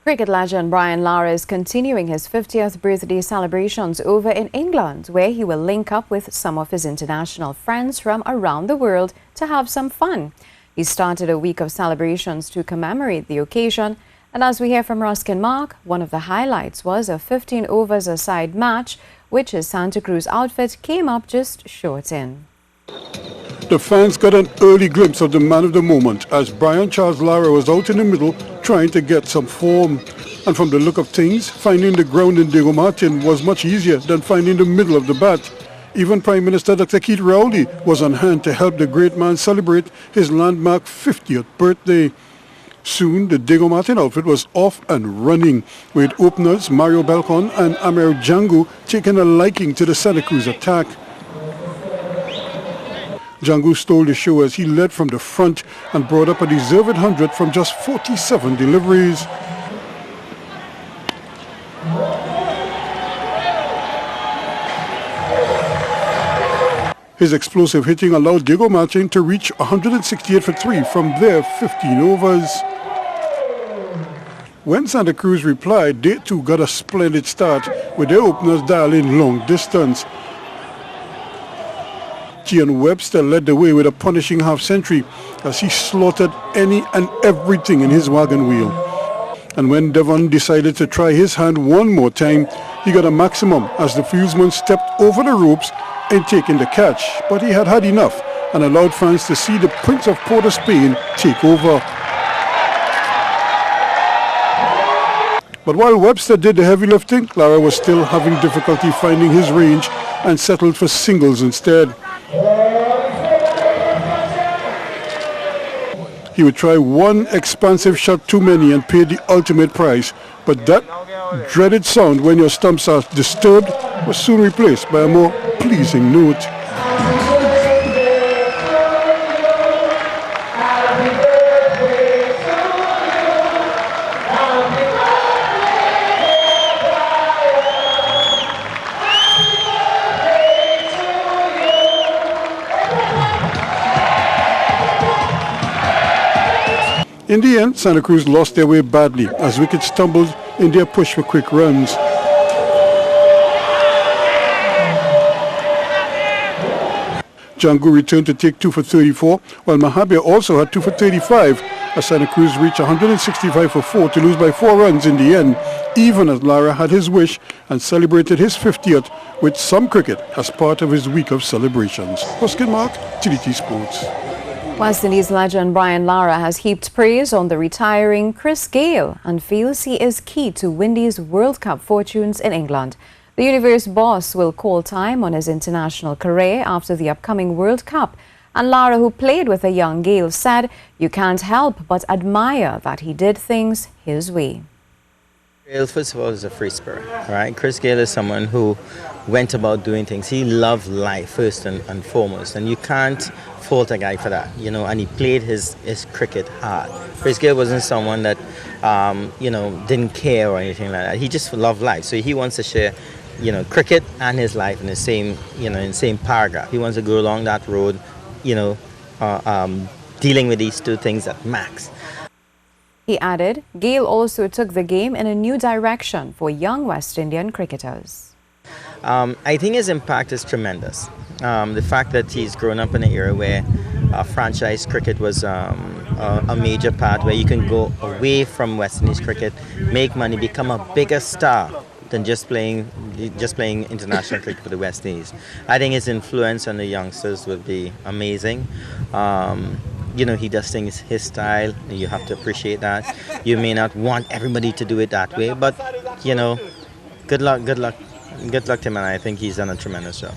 Cricket legend Brian Lara is continuing his 50th birthday celebrations over in England, where he will link up with some of his international friends from around the world to have some fun. He started a week of celebrations to commemorate the occasion, and as we hear from Ruskin Mark, one of the highlights was a 15 overs a-side match, which his Santa Cruz outfit came up just short in. The fans got an early glimpse of the man of the moment as Brian Charles Lara was out in the middle trying to get some form. And from the look of things, finding the ground in Diego Martin was much easier than finding the middle of the bat. Even Prime Minister Dr. Keith Rowley was on hand to help the great man celebrate his landmark 50th birthday. Soon, the Diego Martin outfit was off and running, with openers Mario Belcon and Amer Django taking a liking to the Santa Cruz attack. Django stole the show as he led from the front and brought up a deserved 100 from just 47 deliveries. His explosive hitting allowed Diego Martin to reach 168 for 3 from their 15 overs. When Santa Cruz replied, they too got a splendid start with their openers dialing long distance. Gian Webster led the way with a punishing half-century as he slaughtered any and everything in his wagon wheel. And when Devon decided to try his hand one more time, he got a maximum as the fieldsman stepped over the ropes and taking the catch. But he had had enough and allowed fans to see the Prince of Port of Spain take over. But while Webster did the heavy lifting, Lara was still having difficulty finding his range and settled for singles instead. He would try one expansive shot too many and pay the ultimate price, but that dreaded sound when your stumps are disturbed was soon replaced by a more pleasing note. In the end, Santa Cruz lost their way badly as wickets stumbled in their push for quick runs. Django returned to take 2 for 34, while Mahabir also had 2 for 35 as Santa Cruz reached 165 for 4 to lose by 4 runs in the end, even as Lara had his wish and celebrated his 50th with some cricket as part of his week of celebrations. Ruskin Mark, TDT Sports. West Indies legend Brian Lara has heaped praise on the retiring Chris Gayle and feels he is key to Windies World Cup fortunes in England. The Universe boss will call time on his international career after the upcoming World Cup. And Lara, who played with a young Gayle, said, "You can't help but admire that he did things his way." Gayle, first of all, is a free spirit, right? Chris Gayle is someone who went about doing things. He loved life first and foremost, and you can't fault a guy for that, you know, and he played his cricket hard. Chris Gayle wasn't someone that, didn't care or anything like that. He just loved life. So he wants to share, cricket and his life in the same, in the same paragraph. He wants to go along that road, dealing with these two things at max. He added, Gayle also took the game in a new direction for young West Indian cricketers. I think his impact is tremendous. The fact that he's grown up in an era where franchise cricket was a major part, where you can go away from West Indies cricket, make money, become a bigger star than just playing international cricket for the West Indies. I think his influence on the youngsters would be amazing. He does things his style, and you have to appreciate that. You may not want everybody to do it that way, but good luck to him, and I think he's done a tremendous job.